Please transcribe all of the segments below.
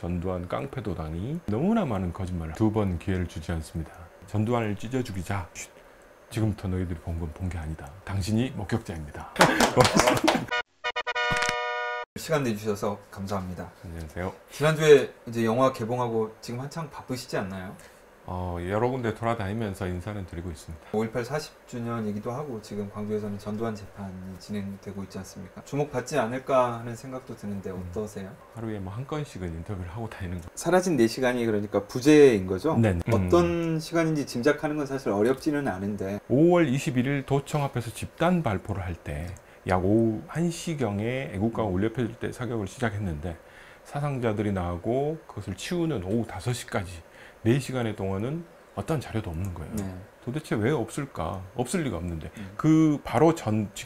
전두환 깡패도당이 너무나 많은 거짓말을 두 번 기회를 주지 않습니다. 전두환을 찢어 죽이자. 지금부터 너희들이 본 건 본 게 아니다. 당신이 목격자입니다. 시간 내주셔서 감사합니다. 안녕하세요. 지난주에 이제 영화 개봉하고 지금 한창 바쁘시지 않나요? 여러 군데 돌아다니면서 인사는 드리고 있습니다. 5.18 40주년이기도 하고 지금 광주에서는 전두환 재판이 진행되고 있지 않습니까? 주목받지 않을까 하는 생각도 드는데 어떠세요? 하루에 뭐 한 건씩은 인터뷰를 하고 다니는 거. 사라진 4시간이 그러니까 부재인 거죠? 네. 어떤 시간인지 짐작하는 건 사실 어렵지는 않은데 5월 21일 도청 앞에서 집단 발포를 할 때 약 오후 1시경에 애국가가 울려 펴질 때 사격을 시작했는데 사상자들이 나오고 그것을 치우는 오후 5시까지 4시간의 동안은 어떤 자료도 없는 거예요. 네. 도대체 왜 없을까? 없을 리가 없는데 그 바로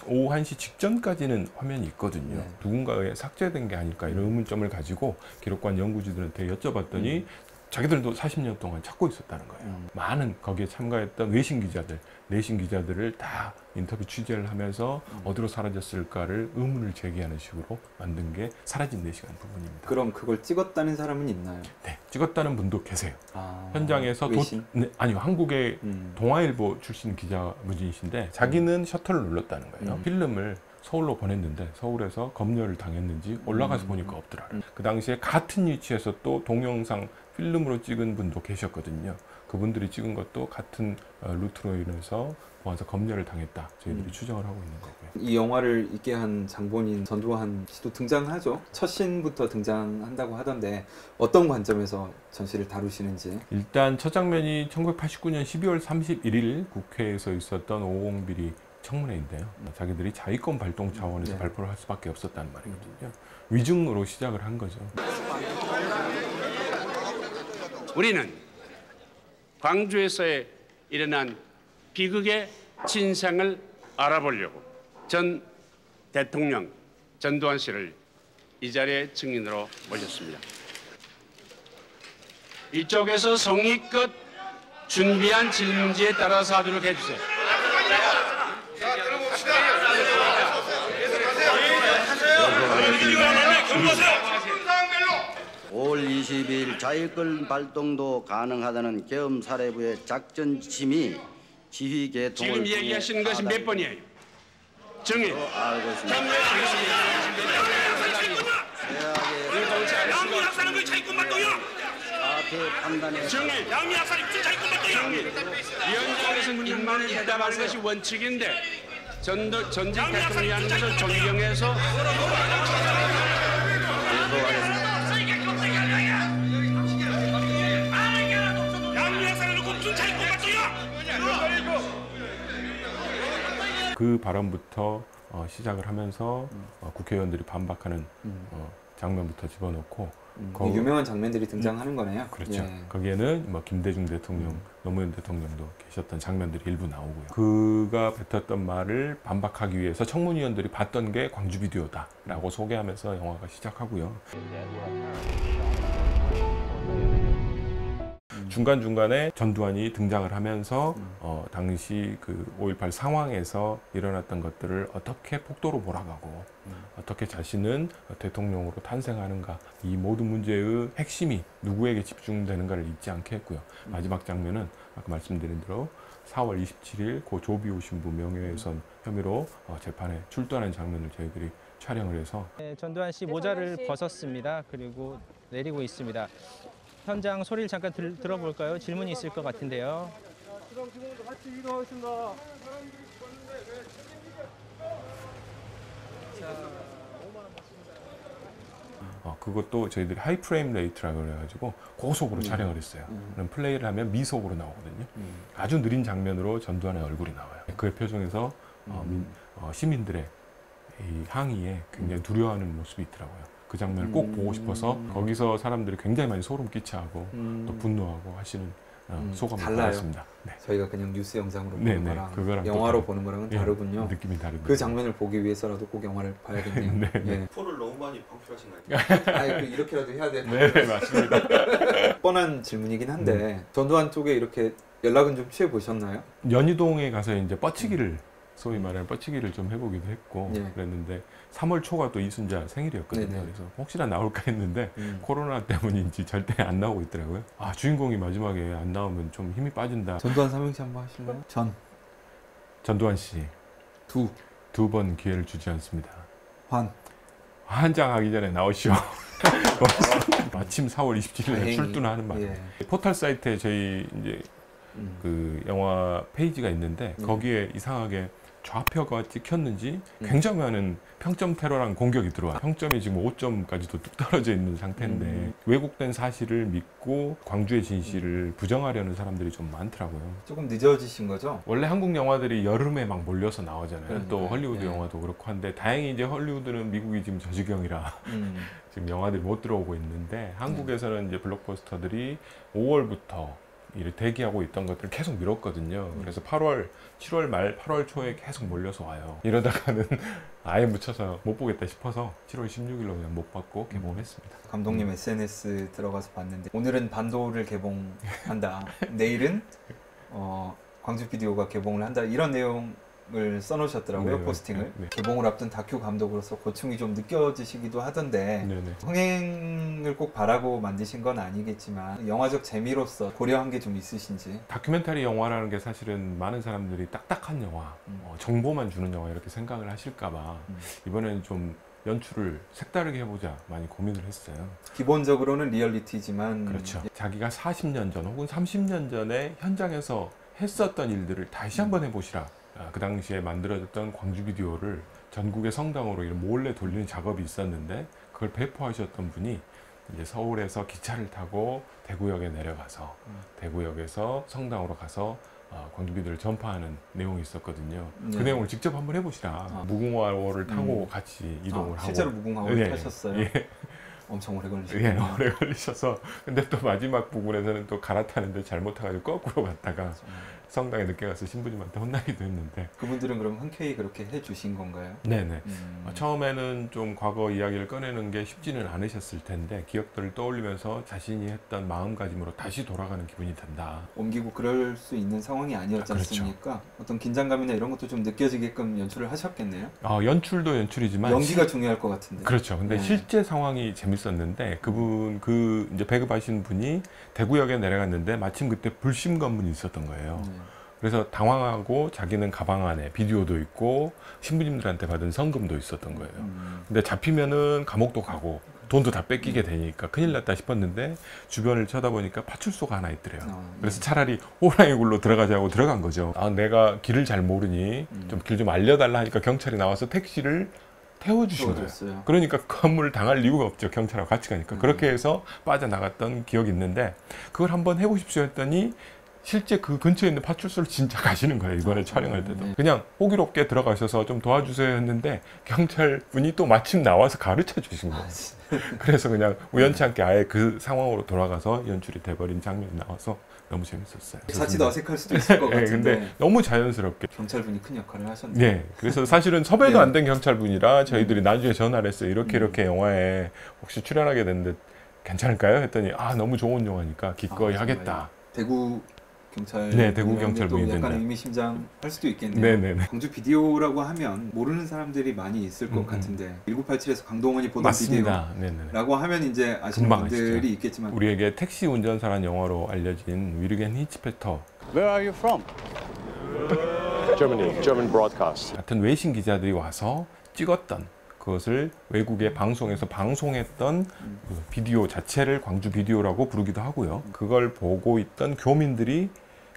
오후 1시 직전까지는 화면이 있거든요. 네. 누군가에 삭제된 게 아닐까 이런 의문점을 가지고 기록관 연구진들한테 여쭤봤더니 자기들도 40년 동안 찾고 있었다는 거예요. 많은 거기에 참가했던 외신 기자들, 내신 기자들을 다 인터뷰 취재를 하면서 어디로 사라졌을까를 의문을 제기하는 식으로 만든 게 사라진 4시간 부분입니다. 그럼 그걸 찍었다는 사람은 있나요? 네, 찍었다는 분도 계세요. 아, 현장에서 외신? 아니요, 한국의 동아일보 출신 기자분이신데 자기는 셔터를 눌렀다는 거예요. 필름을 서울로 보냈는데 서울에서 검열을 당했는지 올라가서 보니까 없더라고요. 그 당시에 같은 위치에서 또 동영상 필름으로 찍은 분도 계셨거든요. 그분들이 찍은 것도 같은 루트로 인해서 보안사 검열을 당했다. 저희들이 추정을 하고 있는 거고요. 이 영화를 있게 한 장본인 전두환 씨도 등장하죠. 첫 씬부터 등장한다고 하던데 어떤 관점에서 전시를 다루시는지. 일단 첫 장면이 1989년 12월 31일 국회에서 있었던 5.50 비리 청문회인데요. 자기들이 자위권 발동 차원에서 네. 발표를 할 수밖에 없었다는 말이거든요. 위증으로 시작을 한 거죠. 우리는 광주에서의 일어난 비극의 진상을 알아보려고 전 대통령 전두환 씨를 이 자리에 증인으로 모셨습니다. 이쪽에서 성의껏 준비한 질문지에 따라서 하도록 해주세요. 자, 들어봅시다. 5월 22일 자위권 발동도 가능하다는 계엄 사례부의 작전 지침이 지휘 개통을 지금 얘기하시는 것이 몇 번이에요? 정의. 알고 있습니다. 양미 학살은 왜 자위권 발동이야? 앞에 판단에 정의. 양미 학살이 무슨 자위권 발동이야? 위원장에서는 인만을 대답하는 것이 원칙인데 전직 대통령이라는 것을 존경해서 그 발언부터 시작을 하면서 국회의원들이 반박하는 장면부터 집어넣고 유명한 장면들이 등장하는 거네요. 그렇죠. 예. 거기에는 뭐 김대중 대통령, 노무현 대통령도 계셨던 장면들이 일부 나오고요. 그가 뱉었던 말을 반박하기 위해서 청문위원들이 봤던 게 광주 비디오다라고 소개하면서 영화가 시작하고요. 중간중간에 전두환이 등장을 하면서 당시 그 5.18 상황에서 일어났던 것들을 어떻게 폭도로 몰아가고 어떻게 자신은 대통령으로 탄생하는가, 이 모든 문제의 핵심이 누구에게 집중되는가를 잊지 않게 했고요. 마지막 장면은 아까 말씀드린 대로 4월 27일 고 조비오 신부 명예훼손 혐의로 재판에 출두하는 장면을 저희들이 촬영을 해서 네, 전두환 씨 모자를 벗었습니다. 그리고 내리고 있습니다. 현장 소리를 잠깐 들어볼까요? 질문이 있을 것 같은데요. 지금도 같이 이동하겠습니다. 그것도 저희들이 하이프레임 레이트라고 그래가지고 고속으로 촬영을 했어요. 그럼 플레이를 하면 미속으로 나오거든요. 아주 느린 장면으로 전두환의 얼굴이 나와요. 그의 표정에서 시민들의 이 항의에 굉장히 두려워하는 모습이 있더라고요. 그 장면을 꼭 보고 싶어서 거기서 사람들이 굉장히 많이 소름 끼쳐하고 또 분노하고 하시는 소감을 받았습니다. 네. 저희가 그냥 뉴스 영상으로 보는 네네, 거랑 그거랑 영화로 또 보는 거랑은 예, 다르군요. 느낌이 다르죠. 그 장면을 보기 위해서라도 꼭 영화를 봐야겠네요. 네, 네. 예. 포를 너무 많이 방출하신 거 아니에요? 이렇게라도 해야 돼. 네, 맞습니다. 뻔한 질문이긴 한데 전두환 쪽에 이렇게 연락은 좀 취해 보셨나요? 연희동에 가서 이제 뻗치기를 소위 말하는 뻗치기를 좀 해보기도 했고 예. 그랬는데 3월 초가 또 이순자 생일이었거든요. 네네. 그래서 혹시나 나올까 했는데 코로나 때문인지 절대 안 나오고 있더라고요. 아, 주인공이 마지막에 안 나오면 좀 힘이 빠진다. 전두환 삼행시 한번 하실래요? 전두환 씨 두, 두 번 기회를 주지 않습니다. 환. 한장하기 전에 나오시오. 마침 4월 27일에 다행히. 출두하는 말. 예. 포털 사이트에 저희 이제 그 영화 페이지가 있는데 거기에 이상하게 좌표가 찍혔는지 굉장히 많은 평점 테러랑 공격이 들어와요. 평점이 지금 5점까지도 뚝 떨어져 있는 상태인데 왜곡된 사실을 믿고 광주의 진실을 부정하려는 사람들이 좀 많더라고요. 조금 늦어지신 거죠? 원래 한국 영화들이 여름에 막 몰려서 나오잖아요. 그러니까요. 또 헐리우드 예. 영화도 그렇고 한데 다행히 이제 헐리우드는 미국이 지금 저지경이라 지금 영화들이 못 들어오고 있는데 한국에서는 이제 블록버스터들이 5월부터 대기하고 있던 것들을 계속 미뤘거든요. 그래서 8월, 7월 말, 8월 초에 계속 몰려서 와요. 이러다가는 아예 묻혀서 못 보겠다 싶어서 7월 16일로 그냥 못 받고 개봉을 했습니다. 감독님 SNS 들어가서 봤는데 오늘은 반도를 개봉한다. 내일은 광주 비디오가 개봉을 한다. 이런 내용을 써놓으셨더라고요. 네, 포스팅을. 네. 개봉을 앞둔 다큐 감독으로서 고충이 좀 느껴지시기도 하던데 네네. 흥행을 꼭 바라고 만드신 건 아니겠지만 영화적 재미로서 고려한 게 좀 있으신지. 다큐멘터리 영화라는 게 사실은 많은 사람들이 딱딱한 영화, 정보만 주는 영화 이렇게 생각을 하실까봐 이번에는 좀 연출을 색다르게 해보자 많이 고민을 했어요. 기본적으로는 리얼리티지만 그렇죠. 자기가 40년 전 혹은 30년 전에 현장에서 했었던 일들을 다시 한번 해보시라. 그 당시에 만들어졌던 광주 비디오를 전국의 성당으로 몰래 돌리는 작업이 있었는데 그걸 배포하셨던 분이 이제 서울에서 기차를 타고 대구역에 내려가서 대구역에서 성당으로 가서 광주 비디오를 전파하는 내용이 있었거든요. 네. 그 내용을 직접 한번 해보시라. 무궁화호를 타고 같이 이동을 하고 실제로 무궁화호를 예, 타셨어요? 예. 엄청 오래 걸리셨어요. 예, 오래 걸리셔서 근데 또 마지막 부분에서는 또 갈아타는데 잘못해가지고 거꾸로 갔다가 성당에 늦게 가서 신부님한테 혼나기도 했는데 그분들은 그럼 흔쾌히 그렇게 해주신 건가요? 네네. 처음에는 좀 과거 이야기를 꺼내는 게 쉽지는 않으셨을 텐데 기억들을 떠올리면서 자신이 했던 마음가짐으로 다시 돌아가는 기분이 든다. 옮기고 그럴 수 있는 상황이 아니었지 그렇죠. 않습니까? 어떤 긴장감이나 이런 것도 좀 느껴지게끔 연출을 하셨겠네요? 연출도 연출이지만 연기가 중요할 것 같은데. 그렇죠. 근데 네. 실제 상황이 재밌었는데 그분 이제 배급하신 분이 대구역에 내려갔는데 마침 그때 불심 검문이 있었던 거예요. 그래서 당황하고 자기는 가방 안에 비디오도 있고 신부님들한테 받은 성금도 있었던 거예요. 근데 잡히면은 감옥도 가고 돈도 다 뺏기게 되니까 큰일 났다 싶었는데 주변을 쳐다보니까 파출소가 하나 있더래요. 그래서 차라리 호랑이 굴로 들어가자고 들어간 거죠. 내가 길을 잘 모르니 좀 길 좀 알려달라 하니까 경찰이 나와서 택시를 태워주신 거예요. 그러니까 건물을 당할 이유가 없죠. 경찰하고 같이 가니까. 그렇게 해서 빠져나갔던 기억이 있는데 그걸 한번 해보십시오 했더니 실제 그 근처에 있는 파출소를 진짜 가시는 거예요. 이번에 촬영할 때도. 그냥 호기롭게 들어가셔서 좀 도와주세요 했는데 경찰분이 또 마침 나와서 가르쳐 주신 거예요. 그래서 그냥 우연치 않게 아예 그 상황으로 돌아가서 연출이 돼버린 장면이 나와서 너무 재밌었어요. 자칫 어색할 수도 있을 것 같은데. 근데 너무 자연스럽게. 경찰분이 큰 역할을 하셨네요. 네. 그래서 사실은 섭외도 안 된 경찰분이라 저희들이 나중에 전화를 했어요. 이렇게 영화에 혹시 출연하게 됐는데 괜찮을까요? 했더니 너무 좋은 영화니까 기꺼이 하겠다. 대구 경찰. 네, 대구 경찰분이 약간 됐네요. 의미심장할 수도 있겠네요. 네네네. 광주 비디오라고 하면 모르는 사람들이 많이 있을 것 같은데 1987에서 강동원이 보던 맞습니다. 네네네. 비디오라고 하면 이제 아시는 금방 분들이 아시죠. 있겠지만 우리에게 택시 운전사란 영화로 알려진 위르겐 히치페터 Where are you from? Germany, German broadcast. 같은 외신 기자들이 와서 찍었던 그것을 외국의 방송에서 방송했던 그 비디오 자체를 광주 비디오라고 부르기도 하고요. 그걸 보고 있던 교민들이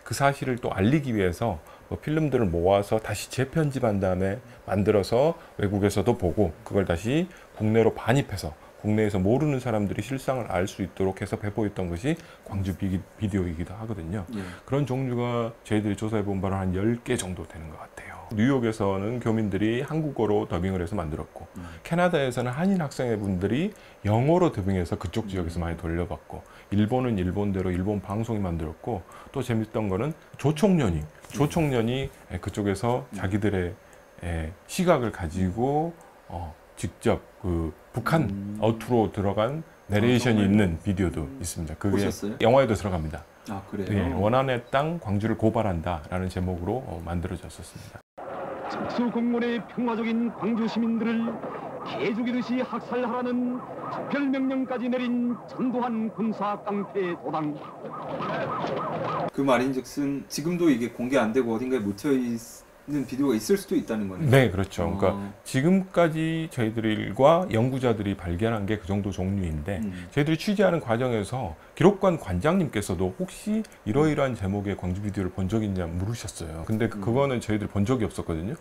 그 사실을 또 알리기 위해서 필름들을 모아서 다시 재편집한 다음에 만들어서 외국에서도 보고 그걸 다시 국내로 반입해서 국내에서 모르는 사람들이 실상을 알 수 있도록 해서 배포했던 것이 광주 비디오이기도 하거든요. 그런 종류가 저희들이 조사해 본 바로 한 10개 정도 되는 것 같아요. 뉴욕에서는 교민들이 한국어로 더빙을 해서 만들었고 캐나다에서는 한인 학생분들이 영어로 더빙해서 그쪽 지역에서 많이 돌려봤고 일본은 일본대로 일본 방송이 만들었고 또 재밌던 거는 조총련이 그쪽에서 자기들의 시각을 가지고 직접 그 북한 어투로 들어간 내레이션이 있는 비디오도 있습니다. 그게 보셨어요? 영화에도 들어갑니다. 그래요? 네, 원한의 땅 광주를 고발한다 라는 제목으로 만들어졌었습니다. 특수공무원의 평화적인 광주 시민들을 개죽이듯이 학살하라는 특별명령까지 내린 전두환 군사 깡패 도당. 그 말인즉슨 지금도 이게 공개 안 되고 어딘가에 묻혀 있는 비디오가 있을 수도 있다는 거네요. 네, 그렇죠. 그러니까 지금까지 저희들과 연구자들이 발견한 게 그 정도 종류인데 저희들이 취재하는 과정에서 기록관 관장님께서도 혹시 이러이러한 제목의 광주 비디오를 본 적이 있냐 물으셨어요. 근데 그거는 저희들이 본 적이 없었거든요.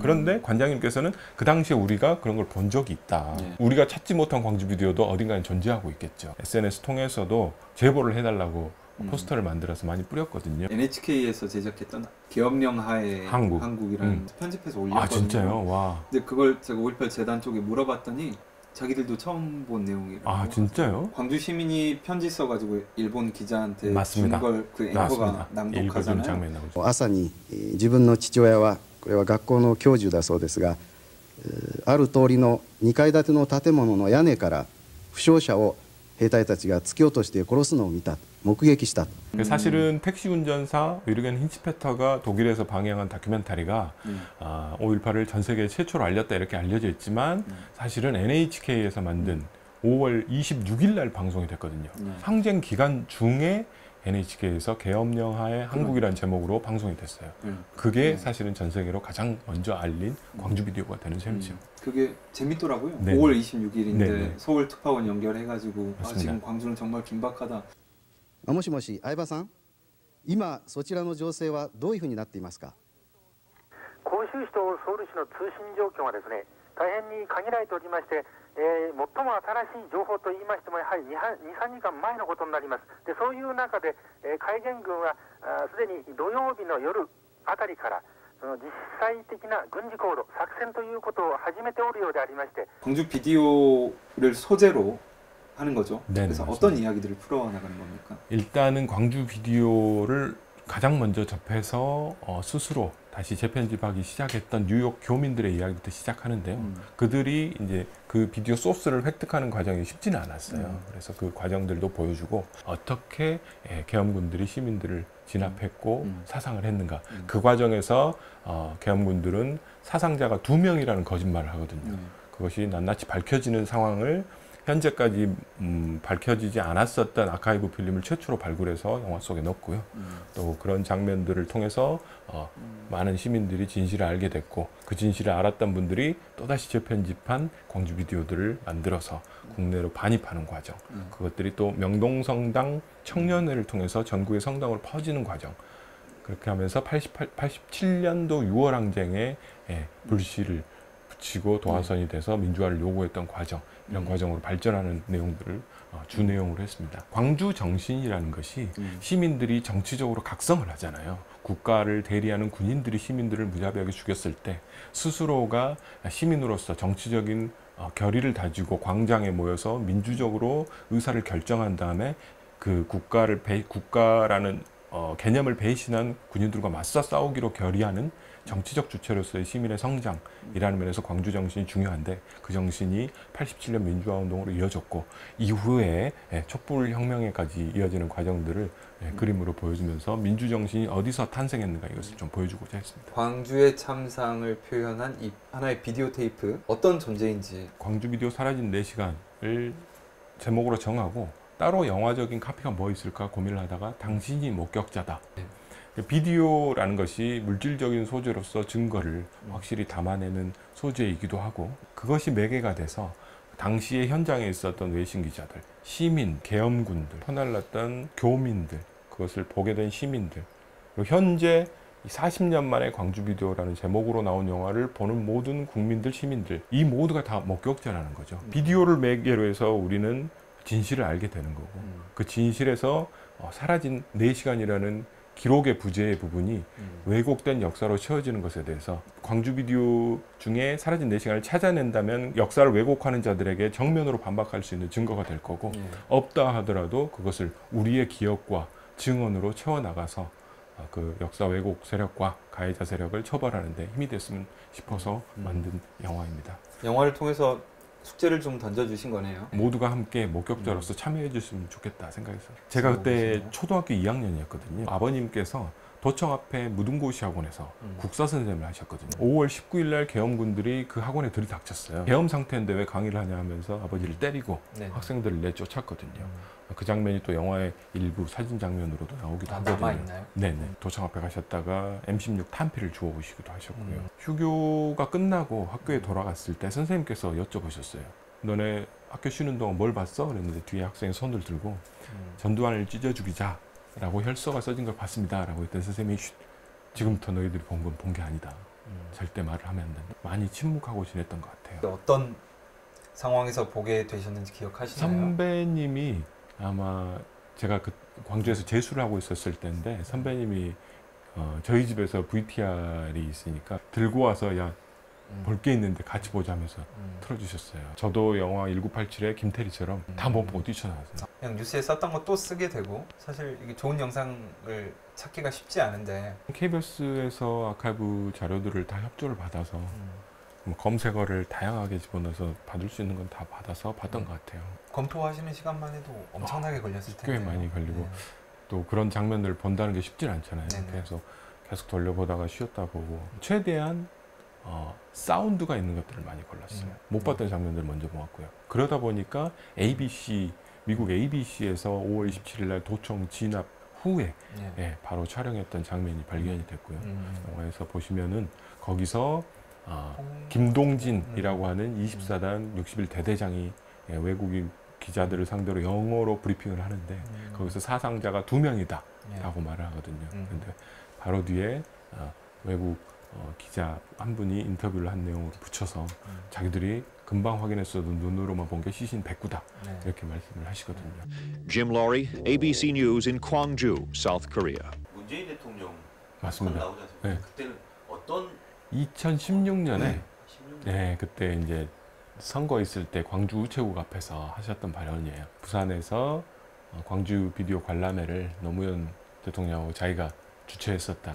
그런데 관장님께서는 그 당시에 우리가 그런 걸 본 적이 있다. 우리가 찾지 못한 광주 비디오도 어딘가에 존재하고 있겠죠. SNS 통해서도 제보를 해달라고 포스터를 만들어서 많이 뿌렸거든요. NHK에서 제작했던 계엄령 하에 한국이라는 편집해서 올렸거든요. 아, 진짜요? 와. 근데 그걸 제가 5.18 재단 쪽에 물어봤더니 자기들도 처음 본 내용이라고. 아, 진짜요? 광주 시민이 편지 써가지고 일본 기자한테 맞습니다. 준 걸 그 앵커가 낭독하잖아요. 朝に自分の父親はこれは学校の教授だそうですが、ある通りの2階建ての建物の屋根から負傷者を兵隊たちが突き落として殺すのを見た、目撃した。 사실은 택시 운전사 위르겐 힌치페터가 독일에서 방영한 다큐멘터리가 5.18을 전 세계 최초로 알렸다 이렇게 알려져 있지만 사실은 NHK에서 만든 5월 26일 날 방송이 됐거든요. 항쟁 기간 중에 NHK에서 계엄령 하에 한국이라는 제목으로 방송이 됐어요. 그게 사실은 전 세계로 가장 먼저 알린 광주 비디오가 되는 셈이죠. 그게 재밌더라고요. 네. 5월 26일인데 네. 서울 특파원 연결해가지고 맞습니다. 지금 광주는 정말 긴박하다. もしもし相葉さん、今そちらの情勢はどういうふうになっていますか。甲州市とソウル市の通信状況がですね、大変に限られておりまして、最も新しい情報といいましてもやはり 2、3時間前のことになります。でそういう中で、海軍軍はすでに土曜日の夜あたりからその実際的な軍事行動、作戦ということを始めておるようでありまして、 광주 비디오를 소재로 하는 거죠. 네네, 그래서 맞습니다. 어떤 이야기들을 풀어나가는 겁니까? 일단은 광주 비디오를 가장 먼저 접해서 스스로 다시 재편집하기 시작했던 뉴욕 교민들의 이야기부터 시작하는데요. 그들이 이제 그 비디오 소스를 획득하는 과정이 쉽지는 않았어요. 그래서 그 과정들도 보여주고 어떻게 계엄군들이 시민들을 진압했고 사상을 했는가. 그 과정에서 계엄군들은 사상자가 2명이라는 거짓말을 하거든요. 그것이 낱낱이 밝혀지는 상황을 현재까지 밝혀지지 않았었던 아카이브 필름을 최초로 발굴해서 영화 속에 넣었고요. 또 그런 장면들을 통해서 많은 시민들이 진실을 알게 됐고 그 진실을 알았던 분들이 또다시 재편집한 광주 비디오들을 만들어서 국내로 반입하는 과정. 그것들이 또 명동성당 청년회를 통해서 전국의 성당으로 퍼지는 과정. 그렇게 하면서 87년도 6월 항쟁에 불씨를 붙이고 도화선이 돼서 민주화를 요구했던 과정, 이런 과정으로 발전하는 내용들을 주 내용으로 했습니다. 광주 정신이라는 것이 시민들이 정치적으로 각성을 하잖아요. 국가를 대리하는 군인들이 시민들을 무자비하게 죽였을 때 스스로가 시민으로서 정치적인 결의를 다지고 광장에 모여서 민주적으로 의사를 결정한 다음에 그 국가라는 개념을 배신한 군인들과 맞서 싸우기로 결의하는 정치적 주체로서의 시민의 성장이라는 면에서 광주 정신이 중요한데 그 정신이 87년 민주화 운동으로 이어졌고 이후에 촛불 혁명에까지 이어지는 과정들을 그림으로 보여주면서 민주 정신이 어디서 탄생했는가 이것을 좀 보여주고자 했습니다. 광주의 참상을 표현한 이 하나의 비디오 테이프 어떤 존재인지. 광주 비디오 사라진 4시간을 제목으로 정하고 따로 영화적인 카피가 뭐 있을까 고민을 하다가 당신이 목격자다. 비디오라는 것이 물질적인 소재로서 증거를 확실히 담아내는 소재이기도 하고 그것이 매개가 돼서 당시에 현장에 있었던 외신 기자들, 시민, 계엄군들, 터날랐던 교민들, 그것을 보게 된 시민들, 그리고 현재 40년 만에 광주 비디오라는 제목으로 나온 영화를 보는 모든 국민들, 시민들, 이 모두가 다 목격자라는 거죠. 비디오를 매개로 해서 우리는 진실을 알게 되는 거고 그 진실에서 사라진 4시간이라는 기록의 부재의 부분이 왜곡된 역사로 채워지는 것에 대해서 광주 비디오 중에 사라진 4시간을 찾아낸다면 역사를 왜곡하는 자들에게 정면으로 반박할 수 있는 증거가 될 거고 없다 하더라도 그것을 우리의 기억과 증언으로 채워나가서 그 역사 왜곡 세력과 가해자 세력을 처벌하는 데 힘이 됐으면 싶어서 만든 영화입니다. 영화를 통해서 숙제를 좀 던져주신 거네요. 모두가 함께 목격자로서 참여해 주시면 좋겠다 생각해서 제가 그때 초등학교 2학년이었거든요. 아버님께서 도청 앞에 무등고시 학원에서 국사 선생님을 하셨거든요. 5월 19일 날 계엄군들이 그 학원에 들이닥쳤어요. 계엄 상태인데 왜 강의를 하냐 하면서 아버지를 때리고 네. 학생들을 내쫓았거든요. 그 장면이 또 영화의 일부 사진 장면으로도 나오기도 하거든요. 남아있나요? 네네. 도청 앞에 가셨다가 M16 탄피를 주워 오시기도 하셨고요. 휴교가 끝나고 학교에 돌아갔을 때 선생님께서 여쭤보셨어요. 너네 학교 쉬는 동안 뭘 봤어? 그랬는데 뒤에 학생이 손을 들고 전두환을 찢어 죽이자 라고 혈서가 써진 걸 봤습니다 라고 했던 선생님이 지금부터 너희들이 본 건 본 게 아니다. 절대 말을 하면 안 된다. 많이 침묵하고 지냈던 것 같아요. 어떤 상황에서 보게 되셨는지 기억하시나요? 선배님이 아마 제가 그 광주에서 재수를 하고 있었을 때인데 선배님이 저희 집에서 VTR이 있으니까 들고 와서 야 볼 게 있는데 같이 보자 하면서 틀어주셨어요. 저도 영화 1987의 김태리처럼 다 못 보고 뛰쳐나왔어요. 그냥 뉴스에 썼던 거 또 쓰게 되고 사실 이게 좋은 영상을 찾기가 쉽지 않은데 KBS에서 아카이브 자료들을 다 협조를 받아서 검색어를 다양하게 집어넣어서 받을 수 있는 건 다 받아서 봤던 것 같아요. 검토하시는 시간만 해도 엄청나게 걸렸을 텐데 꽤 많이 걸리고 네. 또 그런 장면들을 본다는 게 쉽진 않잖아요. 네네. 그래서 계속 돌려보다가 쉬었다 보고 최대한 사운드가 있는 것들을 많이 골랐어요. 못 봤던 장면들을 먼저 모았고요. 그러다 보니까 ABC, 미국 ABC에서 5월 27일 날 도청 진압 후에 예, 바로 촬영했던 장면이 발견이 됐고요. 영화에서 보시면은 거기서 김동진이라고 하는 24단 61대대장이 예, 외국인 기자들을 상대로 영어로 브리핑을 하는데 거기서 사상자가 2명이다 라고 말을 하거든요. 근데 바로 뒤에 외국 기자 한 분이 인터뷰를 한 내용으로 붙여서 자기들이 금방 확인했어도 눈으로만 본 게 시신 109다 이렇게 말씀을 하시거든요. Jim Laurie, ABC News in Gwangju, South Korea. 문재인 대통령 맞습니다. 나오지 않습니까? 네. 그때는 어떤 2016년에 네, 그때 이제 선거 있을 때 광주 우체국 앞에서 하셨던 발언이에요. 부산에서 광주 비디오 관람회를 노무현 대통령하고 자기가 주최했었다.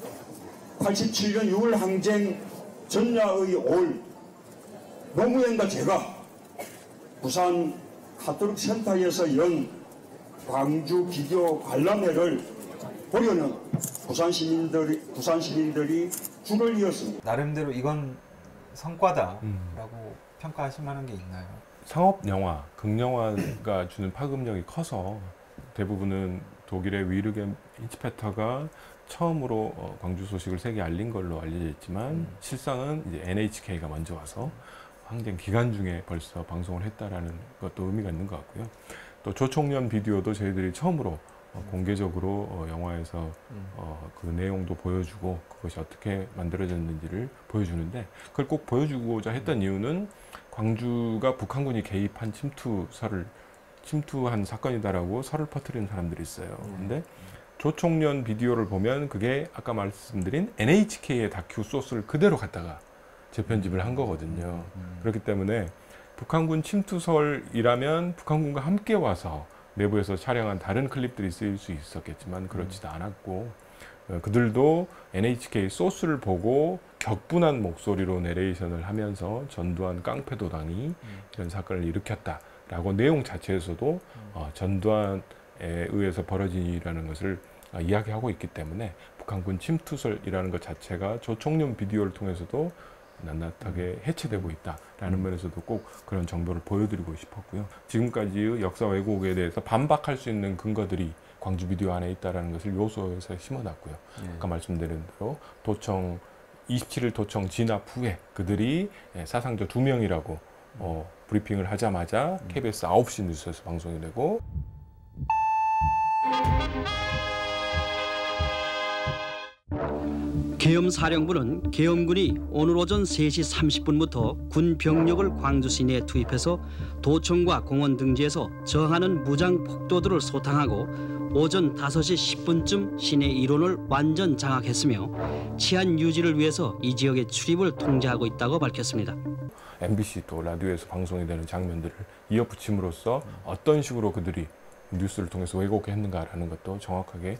87년 6월 항쟁 전야의 5일 노무현과 제가 부산 카톨릭 센터에서 연 광주 비디오 관람회를 보려는 부산 시민들이 줄을 이었습니다. 나름대로 이건 성과다라고 평가하실 만한 게 있나요? 상업 영화, 극영화가 주는 파급력이 커서 대부분은 독일의 위르겐 인치페터가 처음으로 광주 소식을 세계에 알린 걸로 알려져 있지만 실상은 이제 NHK가 먼저 와서 항쟁 기간 중에 벌써 방송을 했다라는 것도 의미가 있는 것 같고요. 또 조총련 비디오도 저희들이 처음으로 공개적으로 영화에서 그 내용도 보여주고 그것이 어떻게 만들어졌는지를 보여주는데 그걸 꼭 보여주고자 했던 이유는 광주가 북한군이 개입한 침투한 사건이다라고 설을 퍼뜨리는 사람들이 있어요. 근데 조총련 비디오를 보면 그게 아까 말씀드린 NHK의 다큐 소스를 그대로 갖다가 재편집을 한 거거든요. 그렇기 때문에 북한군 침투설이라면 북한군과 함께 와서 내부에서 촬영한 다른 클립들이 쓰일 수 있었겠지만 그렇지도 않았고 그들도 NHK 소스를 보고 격분한 목소리로 내레이션을 하면서 전두환 깡패도당이 이런 사건을 일으켰다라고 내용 자체에서도 전두환에 의해서 벌어진 일이라는 것을 이야기하고 있기 때문에 북한군 침투설이라는 것 자체가 조총련 비디오를 통해서도 낱낱하게 해체되고 있다라는 면에서도 꼭 그런 정보를 보여드리고 싶었고요. 지금까지의 역사 왜곡에 대해서 반박할 수 있는 근거들이 광주 비디오 안에 있다는 것을 요소에서 심어놨고요. 아까 말씀드린 대로 27일 도청 진압 후에 그들이 사상자 2명이라고 브리핑을 하자마자 KBS 9시 뉴스에서 방송이 되고 계엄사령부는 계엄군이 오늘 오전 3시 30분부터 군 병력을 광주 시내에 투입해서 도청과 공원 등지에서 저항하는 무장 폭도들을 소탕하고 오전 5시 10분쯤 시내 일원을 완전 장악했으며 치안 유지를 위해서 이 지역의 출입을 통제하고 있다고 밝혔습니다. MBC 또 라디오에서 방송이 되는 장면들을 이어붙임으로써 어떤 식으로 그들이 뉴스를 통해서 왜곡했는가라는 것도 정확하게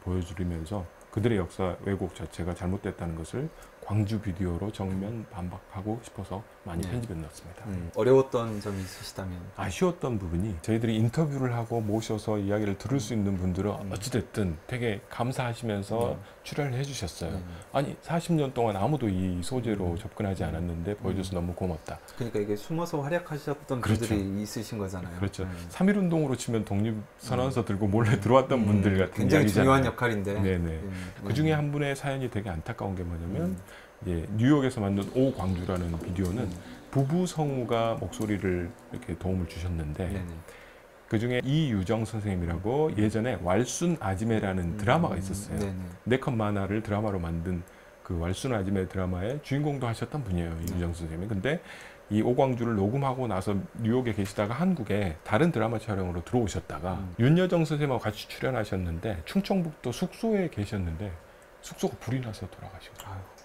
보여주면서 그들의 역사 왜곡 자체가 잘못됐다는 것을 광주 비디오로 정면 반박하고 싶어서 많이 편집해 넣었습니다. 어려웠던 점이 있으시다면? 아쉬웠던 부분이 저희들이 인터뷰를 하고 모셔서 이야기를 들을 수 있는 분들은 어찌됐든 되게 감사하시면서 출연을 해주셨어요. 아니 40년 동안 아무도 이 소재로 접근하지 않았는데 보여줘서 너무 고맙다. 그러니까 이게 숨어서 활약하셨던 그렇죠. 분들이 있으신 거잖아요. 그렇죠. 3.1운동으로 치면 독립선언서 들고 몰래 들어왔던 분들 같은 굉장히 이야기잖아요. 중요한 역할인데. 네네. 그 중에 한 분의 사연이 되게 안타까운 게 뭐냐면 이제 뉴욕에서 만든 오광주라는 비디오는 부부 성우가 목소리를 이렇게 도움을 주셨는데 그 중에 이유정 선생님이라고 예전에 왈순 아지매라는 드라마가 있었어요. 네컷 만화를 드라마로 만든 그 왈순 아지매 드라마의 주인공도 하셨던 분이에요. 이유정 선생님이. 근데 이 오광주를 녹음하고 나서 뉴욕에 계시다가 한국에 다른 드라마 촬영으로 들어오셨다가 윤여정 선생님하고 같이 출연하셨는데 충청북도 숙소에 계셨는데 숙소가 불이 나서 돌아가신 거예요.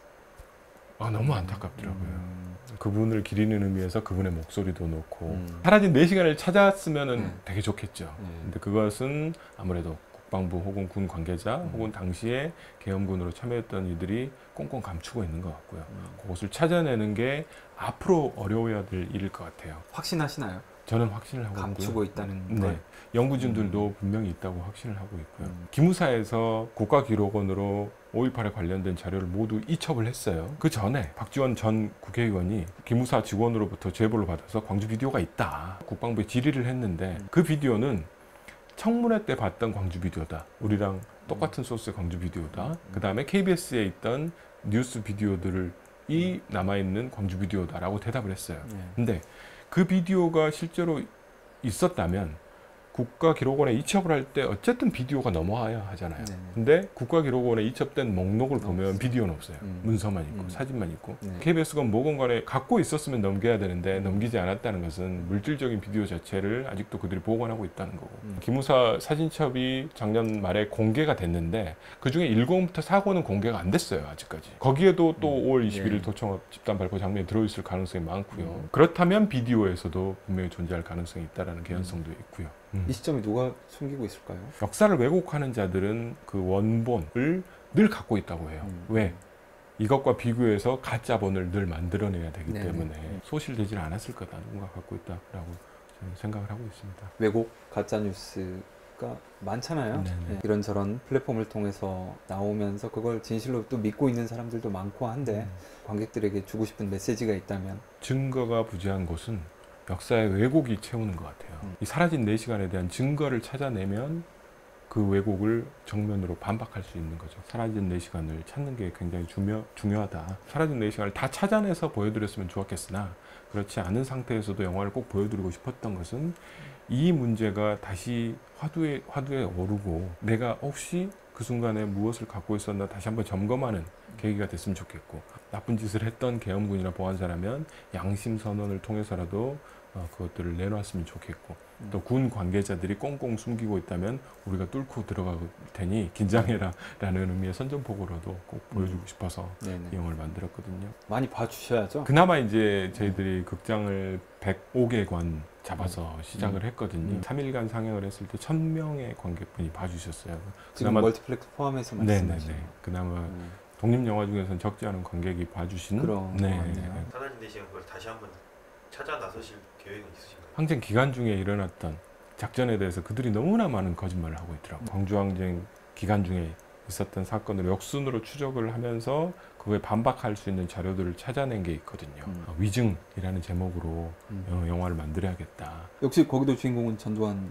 너무 안타깝더라고요. 그분을 기리는 의미에서 그분의 목소리도 넣고 사라진 4시간을 찾았으면 되게 좋겠죠. 근데 그것은 아무래도 국방부 혹은 군 관계자 혹은 당시에 계엄군으로 참여했던 이들이 꽁꽁 감추고 있는 것 같고요. 그것을 찾아내는 게 앞으로 어려워야 될 일일 것 같아요. 확신하시나요? 저는 확신을 하고 감추고 있고요. 있다는 네. 연구진들도 분명히 있다고 확신을 하고 있고요. 기무사에서 국가기록원으로 5.18에 관련된 자료를 모두 이첩을 했어요. 그 전에 박지원 전 국회의원이 기무사 직원으로부터 제보를 받아서 광주 비디오가 있다. 국방부에 질의를 했는데 그 비디오는 청문회 때 봤던 광주 비디오다. 우리랑 똑같은 소스의 광주 비디오다. 그 다음에 KBS에 있던 뉴스 비디오들이 남아있는 광주 비디오다라고 대답을 했어요. 근데 그 비디오가 실제로 있었다면 국가기록원에 이첩을 할 때 어쨌든 비디오가 넘어와야 하잖아요. 근데 국가기록원에 이첩된 목록을 보면 비디오는 없어요. 문서만 있고 사진만 있고 KBS건 뭐건 간에 갖고 있었으면 넘겨야 되는데 넘기지 않았다는 것은 물질적인 비디오 자체를 아직도 그들이 보관하고 있다는 거고 기무사 사진첩이 작년 말에 공개가 됐는데 그중에 1권부터 4권은 공개가 안 됐어요. 아직까지. 거기에도 또 5월 21일 도청업 집단 발포 장면이 들어있을 가능성이 많고요. 그렇다면 비디오에서도 분명히 존재할 가능성이 있다는 개연성도 있고요. 이 시점에 누가 숨기고 있을까요? 역사를 왜곡하는 자들은 그 원본을 늘 갖고 있다고 해요. 왜? 이것과 비교해서 가짜본을 늘 만들어내야 되기 때문에 소실되질 않았을 거다. 누군가 갖고 있다라고 저는 생각을 하고 있습니다. 왜곡, 가짜뉴스가 많잖아요. 이런저런 플랫폼을 통해서 나오면서 그걸 진실로 또 믿고 있는 사람들도 많고 한데 관객들에게 주고 싶은 메시지가 있다면? 증거가 부재한 곳은 역사의 왜곡이 채우는 것 같아요. 이 사라진 4시간에 대한 증거를 찾아내면 그 왜곡을 정면으로 반박할 수 있는 거죠. 사라진 4시간을 찾는 게 굉장히 중요하다. 사라진 4시간을 다 찾아내서 보여드렸으면 좋았겠으나 그렇지 않은 상태에서도 영화를 꼭 보여드리고 싶었던 것은 이 문제가 다시 화두에 오르고 내가 혹시 그 순간에 무엇을 갖고 있었나 다시 한번 점검하는 계기가 됐으면 좋겠고 나쁜 짓을 했던 계엄군이나 보안사라면 양심 선언을 통해서라도 그것들을 내놨으면 좋겠고 또 군 관계자들이 꽁꽁 숨기고 있다면 우리가 뚫고 들어갈 테니 긴장해라 라는 의미의 선전포고라도 꼭 보여주고 싶어서 이 영화를 만들었거든요. 많이 봐주셔야죠. 그나마 이제 저희들이 극장을 105개관 잡아서 시작을 했거든요. 3일간 상영을 했을 때 1000명의 관객분이 봐주셨어요. 지금 멀티플렉스 포함해서 말씀하시죠. 그나마 독립영화 중에서는 적지 않은 관객이 봐주신 사라진 4시간 그걸 다시 한번 찾아 나서실 계획은 있으신가요? 항쟁 기간 중에 일어났던 작전에 대해서 그들이 너무나 많은 거짓말을 하고 있더라고요. 광주항쟁 기간 중에 있었던 사건을 역순으로 추적을 하면서 그거에 반박할 수 있는 자료들을 찾아낸 게 있거든요. 위증이라는 제목으로 영화를 만들어야겠다. 역시 거기도 주인공은 전두환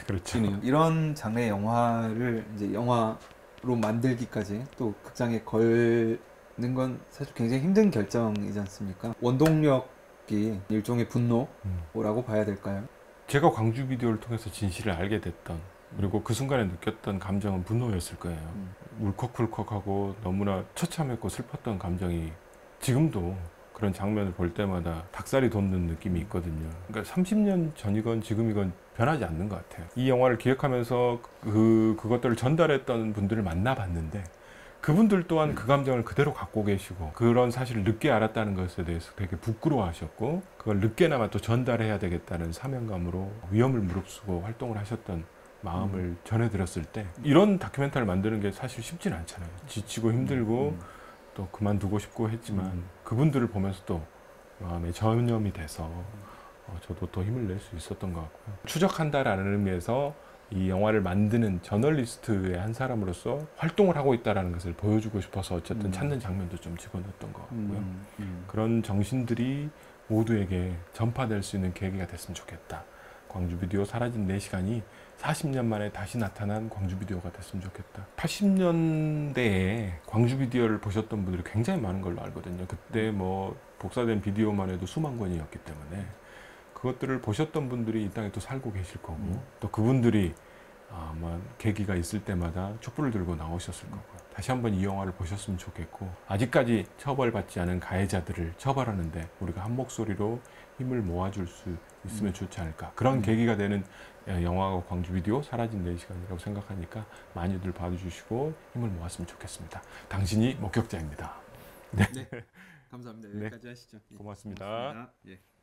그렇죠. 이런 장르의 영화를 이제 영화로 만들기까지 또 극장에 걸는 건 사실 굉장히 힘든 결정이지 않습니까? 원동력이 일종의 분노라고 봐야 될까요? 제가 광주 비디오를 통해서 진실을 알게 됐던 그리고 그 순간에 느꼈던 감정은 분노였을 거예요. 울컥울컥하고 너무나 처참했고 슬펐던 감정이 지금도 그런 장면을 볼 때마다 닭살이 돋는 느낌이 있거든요. 그러니까 30년 전이건 지금이건 변하지 않는 것 같아요. 이 영화를 기획하면서 그것들을 전달했던 분들을 만나봤는데 그분들 또한 그 감정을 그대로 갖고 계시고 그런 사실을 늦게 알았다는 것에 대해서 되게 부끄러워하셨고 그걸 늦게나마 또 전달해야 되겠다는 사명감으로 위험을 무릅쓰고 활동을 하셨던 마음을 전해드렸을 때 이런 다큐멘터리를 만드는 게 사실 쉽진 않잖아요. 지치고 힘들고 또 그만두고 싶고 했지만 그분들을 보면서 또 마음에 전염이 돼서 저도 더 힘을 낼 수 있었던 것 같고요. 추적한다라는 의미에서 이 영화를 만드는 저널리스트의 한 사람으로서 활동을 하고 있다는 것을 보여주고 싶어서 어쨌든 찾는 장면도 좀 집어넣었던 것 같고요. 그런 정신들이 모두에게 전파될 수 있는 계기가 됐으면 좋겠다. 광주 비디오 사라진 4시간이 40년 만에 다시 나타난 광주 비디오가 됐으면 좋겠다. 80년대에 광주 비디오를 보셨던 분들이 굉장히 많은 걸로 알거든요. 그때 뭐 복사된 비디오만 해도 수만 권이었기 때문에 그것들을 보셨던 분들이 이 땅에 또 살고 계실 거고 또 그분들이 아마 계기가 있을 때마다 촛불을 들고 나오셨을 거고 다시 한번 이 영화를 보셨으면 좋겠고 아직까지 처벌받지 않은 가해자들을 처벌하는데 우리가 한 목소리로 힘을 모아줄 수 있으면 좋지 않을까. 그런 계기가 되는 영화가 광주 비디오 사라진 4시간이라고 생각하니까 많이들 봐주시고 힘을 모았으면 좋겠습니다. 당신이 목격자입니다. 네. 감사합니다. 네. 여기까지 하시죠. 고맙습니다. 고맙습니다. 예.